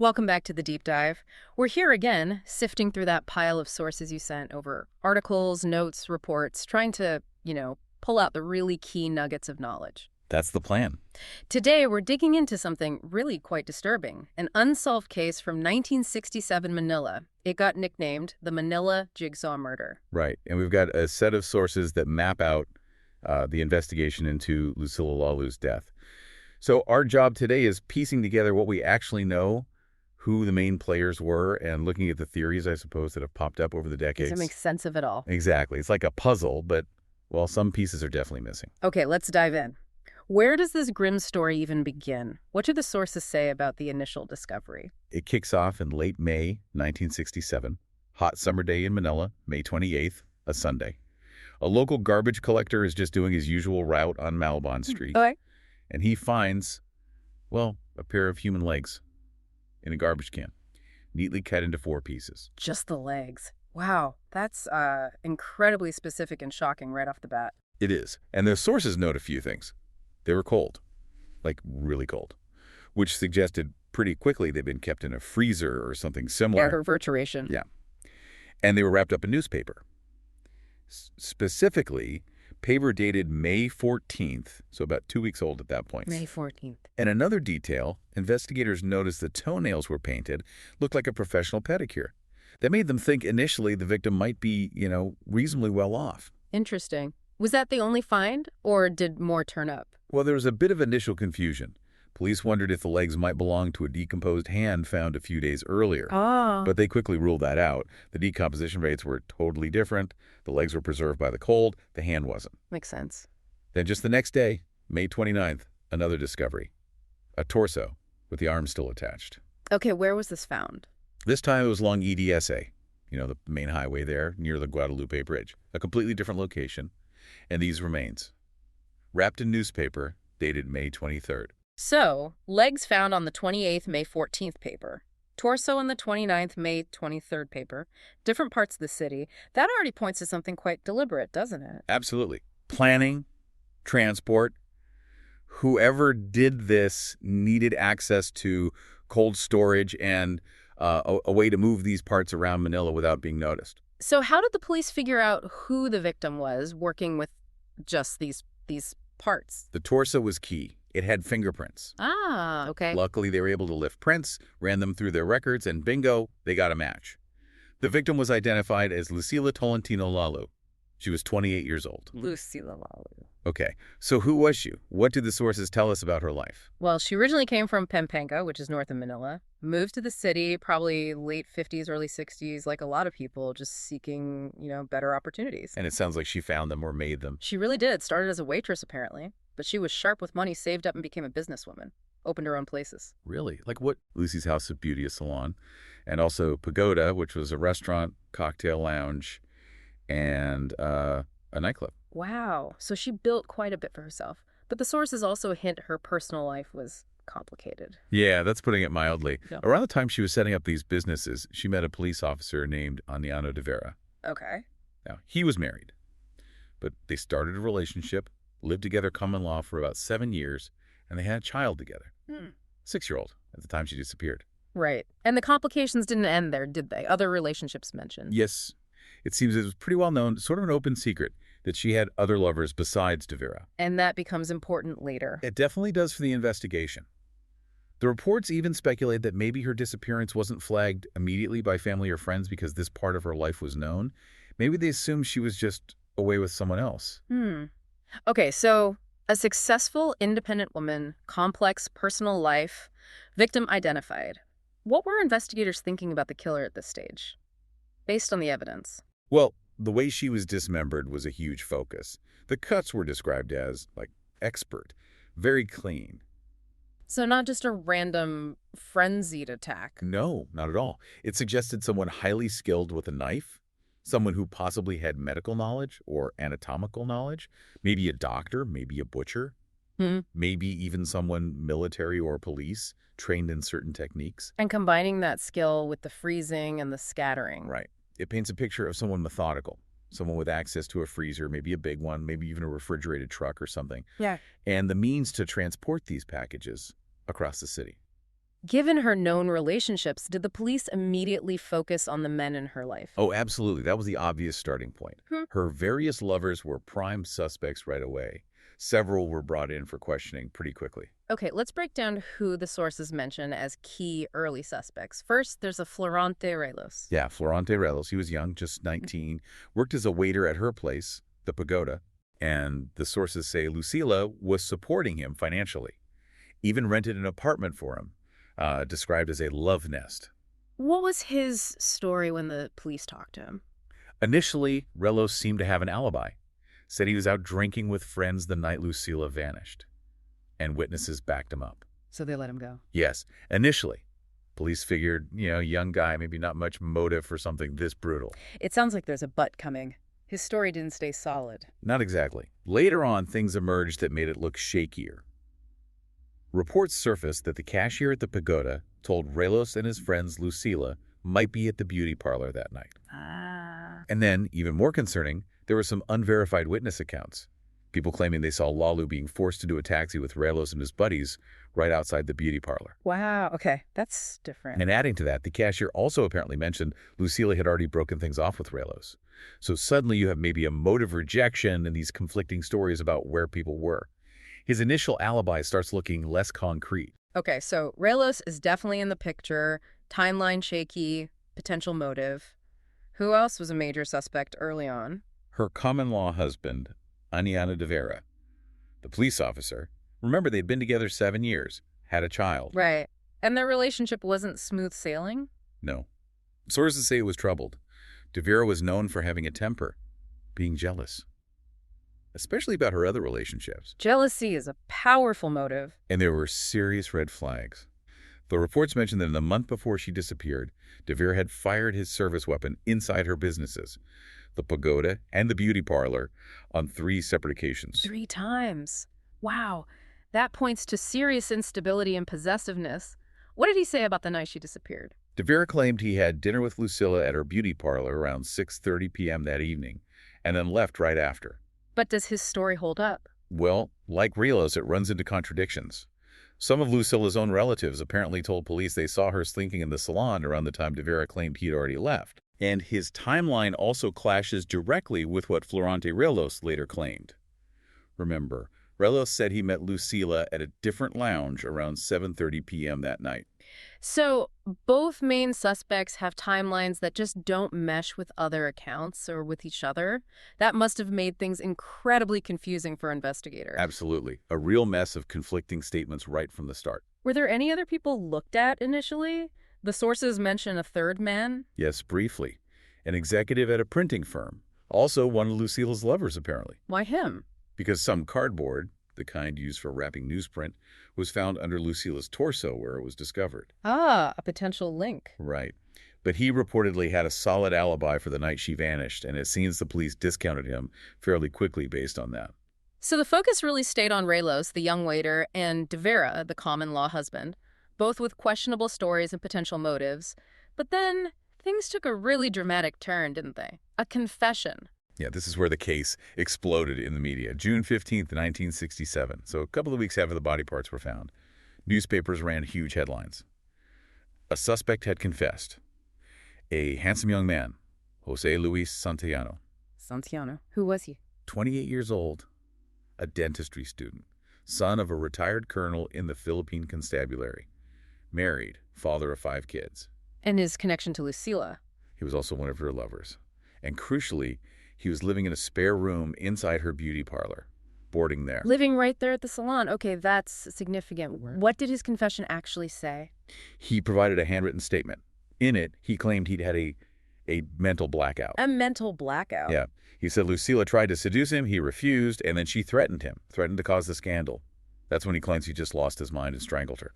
Welcome back to the deep dive. We're here again, sifting through that pile of sources you sent over articles, notes, reports, trying to, pull out the really key nuggets of knowledge. That's the plan. Today, we're digging into something really quite disturbing, an unsolved case from 1967 Manila. It got nicknamed the Manila Jigsaw Murder. Right. And we've got a set of sources that map out the investigation into Lucila Lalu's death. So our job today is piecing together what we actually know, who the main players were, and looking at the theories, I suppose, that have popped up over the decades. Does it make sense of it all? Exactly. It's like a puzzle, but, well, some pieces are definitely missing. Okay, let's dive in. Where does this grim story even begin? What do the sources say about the initial discovery? It kicks off in late May 1967. Hot summer day in Manila, May 28th, a Sunday. A local garbage collector is just doing his usual route on Malbon Street. Okay. And he finds, well, a pair of human legs in a garbage can, neatly cut into 4 pieces. Just the legs. Wow, that's incredibly specific and shocking right off the bat. It is. And the sources note a few things. They were cold, like really cold, which suggested pretty quickly they'd been kept in a freezer or something similar. Air refrigeration. Yeah. And they were wrapped up in newspaper. Specifically, paper dated May 14th, so about 2 weeks old at that point. May 14th. And another detail, investigators noticed the toenails were painted, looked like a professional pedicure. That made them think initially the victim might be, reasonably well off. Interesting. Was that the only find, or did more turn up? Well, there was a bit of initial confusion. Police wondered if the legs might belong to a decomposed hand found a few days earlier. Ah. But they quickly ruled that out. The decomposition rates were totally different. The legs were preserved by the cold. The hand wasn't. Makes sense. Then just the next day, May 29th, another discovery. A torso with the arm still attached. Okay, where was this found? This time it was along EDSA, the main highway there near the Guadalupe Bridge. A completely different location. And these remains, wrapped in newspaper, dated May 23rd. So, legs found on the 28th May 14th paper. Torso on the 29th May 23rd paper. Different parts of the city. That already points to something quite deliberate, doesn't it? Absolutely. Planning, transport. Whoever did this needed access to cold storage and a way to move these parts around Manila without being noticed. So how did the police figure out who the victim was working with just these parts? The torso was key. It had fingerprints. Ah, okay. Luckily, they were able to lift prints, ran them through their records, and bingo, they got a match. The victim was identified as Lucila Lalu. She was 28 years old. Lucila Lalu. Okay, so who was she? What did the sources tell us about her life? Well, she originally came from Pampanga, which is north of Manila, moved to the city, probably late 50s, early 60s, like a lot of people, just seeking, better opportunities. And it sounds like she found them or made them. She really did. Started as a waitress, apparently. But she was sharp with money, saved up, and became a businesswoman. Opened her own places. Really? Like what? Lucy's House of Beauty, a salon. And also Pagoda, which was a restaurant, cocktail lounge, and a nightclub. Wow. So she built quite a bit for herself. But the sources also hint her personal life was complicated. Yeah, that's putting it mildly. Yeah. Around the time she was setting up these businesses, she met a police officer named Aniano de Vera. Okay. Now, he was married, but they started a relationship, lived together common law for about 7 years, and they had a child together. 6-year-old at the time she disappeared. Right. And the complications didn't end there, did they? Other relationships mentioned. Yes. It seems it was pretty well known, sort of an open secret, that she had other lovers besides de Vera. And that becomes important later. It definitely does for the investigation. The reports even speculate that maybe her disappearance wasn't flagged immediately by family or friends because this part of her life was known. Maybe they assumed she was just away with someone else. Okay, so a successful, independent woman, complex personal life, victim identified. What were investigators thinking about the killer at this stage, based on the evidence? Well, the way she was dismembered was a huge focus. The cuts were described as, expert, very clean. So not just a random frenzied attack. No, not at all. It suggested someone highly skilled with a knife, someone who possibly had medical knowledge or anatomical knowledge, maybe a doctor, maybe a butcher, maybe even someone military or police trained in certain techniques. And combining that skill with the freezing and the scattering. Right. It paints a picture of someone methodical, someone with access to a freezer, maybe a big one, maybe even a refrigerated truck or something. Yeah. And the means to transport these packages across the city. Given her known relationships, did the police immediately focus on the men in her life? Oh, absolutely. That was the obvious starting point. Hmm. Her various lovers were prime suspects right away. Several were brought in for questioning pretty quickly. Okay, let's break down who the sources mention as key early suspects. First, there's a Florante Relos. Yeah, Florante Relos, he was young, just 19, worked as a waiter at her place, the Pagoda, and the sources say Lucila was supporting him financially, even rented an apartment for him, described as a love nest. What was his story when the police talked to him? Initially, Relos seemed to have an alibi, said he was out drinking with friends the night Lucila vanished, and witnesses backed him up. So they let him go. Yes, initially. Police figured, young guy, maybe not much motive for something this brutal. It sounds like there's a but coming. His story didn't stay solid. Not exactly. Later on, things emerged that made it look shakier. Reports surfaced that the cashier at the Pagoda told Relos and his friends Lucila might be at the beauty parlor that night. Ah. And then, even more concerning, there were some unverified witness accounts. People claiming they saw Lalu being forced into a taxi with Relos and his buddies right outside the beauty parlor. Wow, okay, that's different. And adding to that, the cashier also apparently mentioned Lucila had already broken things off with Relos. So suddenly you have maybe a motive rejection and these conflicting stories about where people were. His initial alibi starts looking less concrete. Okay, so Relos is definitely in the picture, timeline shaky, potential motive. Who else was a major suspect early on? Her common-law husband, Aniana de Vera, the police officer, remember they'd been together 7 years, had a child. Right. And their relationship wasn't smooth sailing? No. Sources say it was troubled. De Vera was known for having a temper, being jealous, especially about her other relationships. Jealousy is a powerful motive. And there were serious red flags. The reports mentioned that in the month before she disappeared, De Vera had fired his service weapon inside her businesses, the Pagoda and the beauty parlor, on 3 separate occasions. 3 times. Wow. That points to serious instability and possessiveness. What did he say about the night she disappeared? De Vera claimed he had dinner with Lucila at her beauty parlor around 6:30 p.m. that evening, and then left right after. But does his story hold up? Well, like Relos, it runs into contradictions. Some of Lucila's own relatives apparently told police they saw her slinking in the salon around the time De Vera claimed he'd already left. And his timeline also clashes directly with what Florante Relos later claimed. Remember, Relos said he met Lucila at a different lounge around 7:30 p.m. that night. So both main suspects have timelines that just don't mesh with other accounts or with each other. That must have made things incredibly confusing for investigators. Absolutely. A real mess of conflicting statements right from the start. Were there any other people looked at initially? The sources mention a third man. Yes, briefly. An executive at a printing firm. Also one of Lucila's lovers, apparently. Why him? Because some cardboard, the kind used for wrapping newsprint, was found under Lucila's torso where it was discovered. Ah, a potential link. Right. But he reportedly had a solid alibi for the night she vanished, and it seems the police discounted him fairly quickly based on that. So the focus really stayed on Relos, the young waiter, and De Vera, the common-law husband, both with questionable stories and potential motives. But then things took a really dramatic turn, didn't they? A confession. Yeah, this is where the case exploded in the media. June 15th, 1967, so a couple of weeks after the body parts were found. Newspapers ran huge headlines. A suspect had confessed. A handsome young man, Jose Luis Santillano. Santillano. Who was he? 28 years old, a dentistry student, son of a retired colonel in the Philippine Constabulary, married, father of 5 kids. And his connection to Lucila. He was also one of her lovers. And crucially, he was living in a spare room inside her beauty parlor, boarding there. Living right there at the salon. Okay, that's significant. What did his confession actually say? He provided a handwritten statement. In it, he claimed he'd had a mental blackout. A mental blackout? Yeah. He said Lucila tried to seduce him, he refused, and then she threatened him, threatened to cause the scandal. That's when he claims he just lost his mind and strangled her.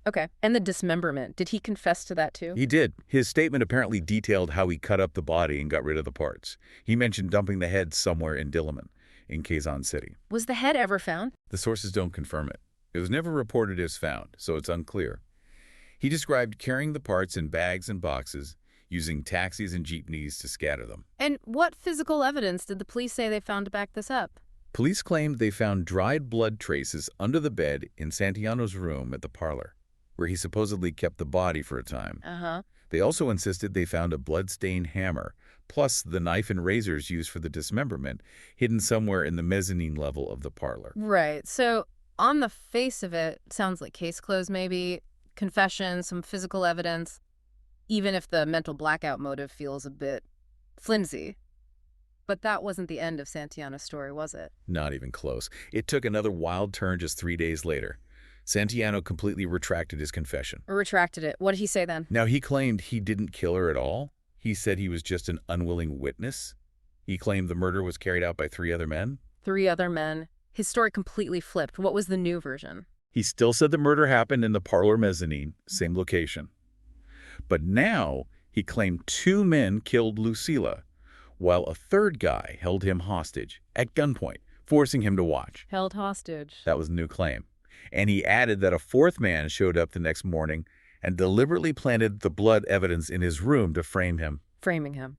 Okay. And the dismemberment, did he confess to that too? He did. His statement apparently detailed how he cut up the body and got rid of the parts. He mentioned dumping the head somewhere in Diliman, in Quezon City. Was the head ever found? The sources don't confirm it. It was never reported as found, so it's unclear. He described carrying the parts in bags and boxes, using taxis and jeepneys to scatter them. And what physical evidence did the police say they found to back this up? Police claimed they found dried blood traces under the bed in Santillano's room at the parlor, where he supposedly kept the body for a time. Uh-huh. They also insisted they found a blood-stained hammer, plus the knife and razors used for the dismemberment, hidden somewhere in the mezzanine level of the parlor. Right. So on the face of it, sounds like case closed maybe, confession, some physical evidence, even if the mental blackout motive feels a bit flimsy. But that wasn't the end of Santillana's story, was it? Not even close. It took another wild turn just 3 days later. Santillana completely retracted his confession. Or retracted it. What did he say then? Now, he claimed he didn't kill her at all. He said he was just an unwilling witness. He claimed the murder was carried out by 3 other men. 3 other men. His story completely flipped. What was the new version? He still said the murder happened in the parlor mezzanine, same location. But now he claimed 2 men killed Lucila, while a 3rd guy held him hostage at gunpoint, forcing him to watch. Held hostage. That was a new claim. And he added that a 4th man showed up the next morning and deliberately planted the blood evidence in his room to frame him. Framing him.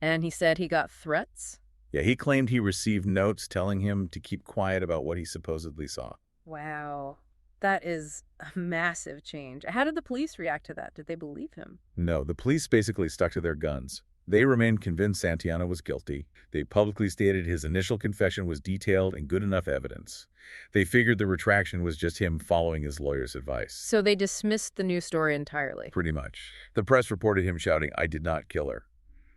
And he said he got threats? Yeah, he claimed he received notes telling him to keep quiet about what he supposedly saw. Wow. That is a massive change. How did the police react to that? Did they believe him? No, the police basically stuck to their guns. They remained convinced Santillana was guilty. They publicly stated his initial confession was detailed and good enough evidence. They figured the retraction was just him following his lawyer's advice. So they dismissed the new story entirely. Pretty much. The press reported him shouting, "I did not kill her."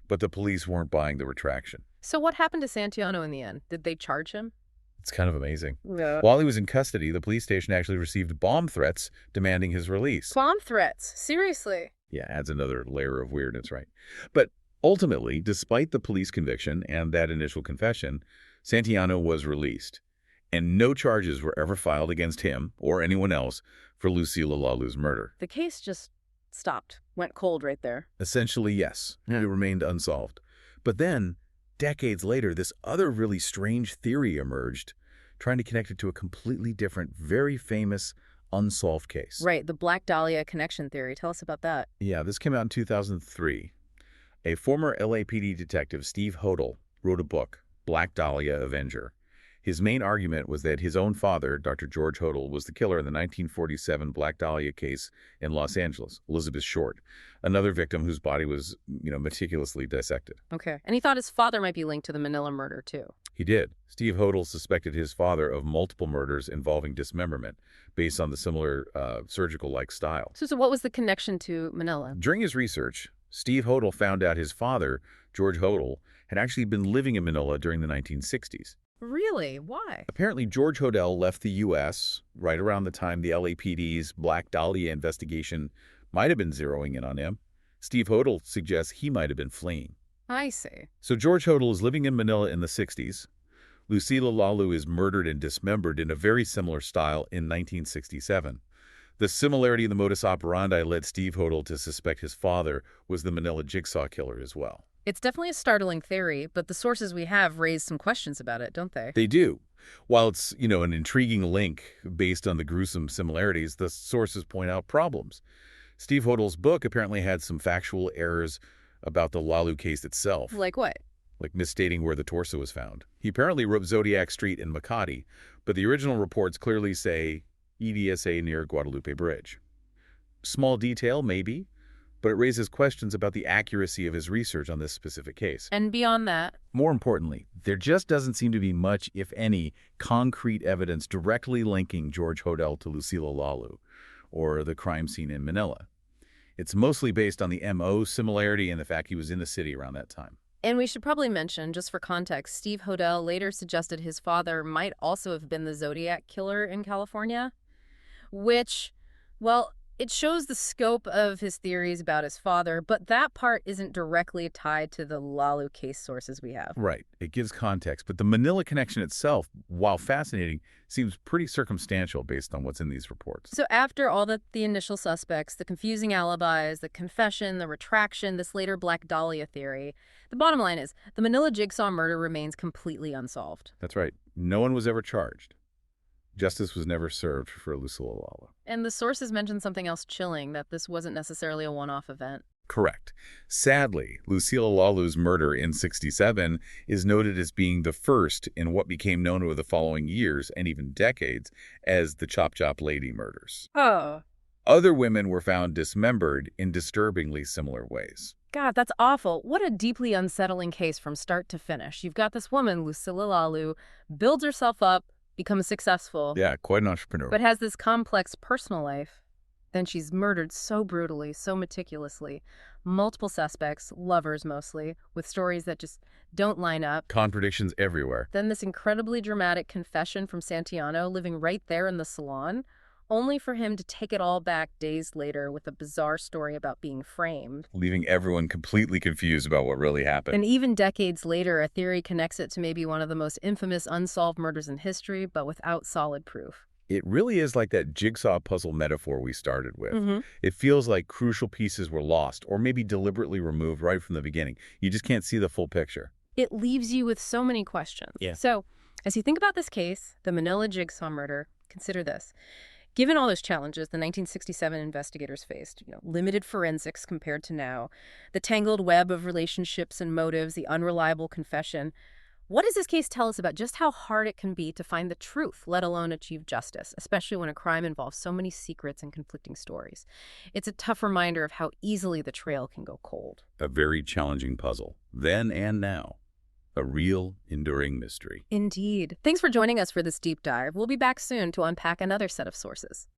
But the police weren't buying the retraction. So what happened to Santillana in the end? Did they charge him? It's kind of amazing. Yeah. While he was in custody, the police station actually received bomb threats demanding his release. Bomb threats? Seriously? Yeah, adds another layer of weirdness, right? But ultimately, despite the police conviction and that initial confession, Santillana was released, and no charges were ever filed against him or anyone else for Lucila Lalu's murder. The case just stopped. Went cold right there. Essentially, yes. It remained unsolved. But then, decades later, this other really strange theory emerged, trying to connect it to a completely different, very famous, unsolved case. Right, the Black Dahlia connection theory. Tell us about that. Yeah, this came out in 2003. A former LAPD detective, Steve Hodel, wrote a book, Black Dahlia Avenger. His main argument was that his own father, Dr. George Hodel, was the killer in the 1947 Black Dahlia case in Los Angeles, Elizabeth Short, another victim whose body was, meticulously dissected. Okay. And he thought his father might be linked to the Manila murder, too. He did. Steve Hodel suspected his father of multiple murders involving dismemberment, based on the similar surgical-like style. So what was the connection to Manila? During his research, Steve Hodel found out his father, George Hodel, had actually been living in Manila during the 1960s. Really? Why? Apparently, George Hodel left the U.S. right around the time the LAPD's Black Dahlia investigation might have been zeroing in on him. Steve Hodel suggests he might have been fleeing. I see. So George Hodel is living in Manila in the 60s. Lucila Lalu is murdered and dismembered in a very similar style in 1967. The similarity in the modus operandi led Steve Hodel to suspect his father was the Manila Jigsaw killer as well. It's definitely a startling theory, but the sources we have raise some questions about it, don't they? They do. While it's, an intriguing link based on the gruesome similarities, the sources point out problems. Steve Hodel's book apparently had some factual errors about the Lalu case itself. Like what? Like misstating where the torso was found. He apparently wrote Zodiac Street in Makati, but the original reports clearly say EDSA near Guadalupe Bridge. Small detail, maybe, but it raises questions about the accuracy of his research on this specific case. And beyond that? More importantly, there just doesn't seem to be much, if any, concrete evidence directly linking George Hodel to Lucila Lalu, or the crime scene in Manila. It's mostly based on the M.O. similarity and the fact he was in the city around that time. And we should probably mention, just for context, Steve Hodel later suggested his father might also have been the Zodiac killer in California, which, well, it shows the scope of his theories about his father, but that part isn't directly tied to the Lalu case sources we have. Right. It gives context, but the Manila connection itself, while fascinating, seems pretty circumstantial based on what's in these reports. So after all the initial suspects, the confusing alibis, the confession, the retraction, this later Black Dahlia theory, the bottom line is the Manila Jigsaw murder remains completely unsolved. That's right. No one was ever charged. Justice was never served for Lucila Lalu. And the sources mentioned something else chilling, that this wasn't necessarily a one-off event. Correct. Sadly, Lucila Lalu's murder in '67 is noted as being the first in what became known over the following years and even decades as the Chop Chop Lady murders. Oh. Other women were found dismembered in disturbingly similar ways. God, that's awful. What a deeply unsettling case from start to finish. You've got this woman, Lucila Lalu, builds herself up, becomes successful, Yeah, quite an entrepreneur. but has this complex personal life. Then she's murdered so brutally, so meticulously. Multiple suspects, lovers mostly, with stories that just don't line up. Contradictions everywhere. Then this incredibly dramatic confession from Santillano living right there in the salon, only for him to take it all back days later with a bizarre story about being framed. Leaving everyone completely confused about what really happened. And even decades later, a theory connects it to maybe one of the most infamous unsolved murders in history, but without solid proof. It really is like that jigsaw puzzle metaphor we started with. Mm-hmm. It feels like crucial pieces were lost or maybe deliberately removed right from the beginning. You just can't see the full picture. It leaves you with so many questions. Yeah. So, as you think about this case, the Manila Jigsaw Murder, consider this. Given all those challenges the 1967 investigators faced, limited forensics compared to now, the tangled web of relationships and motives, the unreliable confession, what does this case tell us about just how hard it can be to find the truth, let alone achieve justice, especially when a crime involves so many secrets and conflicting stories? It's a tough reminder of how easily the trail can go cold. A very challenging puzzle, then and now. A real, enduring mystery. Indeed. Thanks for joining us for this deep dive. We'll be back soon to unpack another set of sources.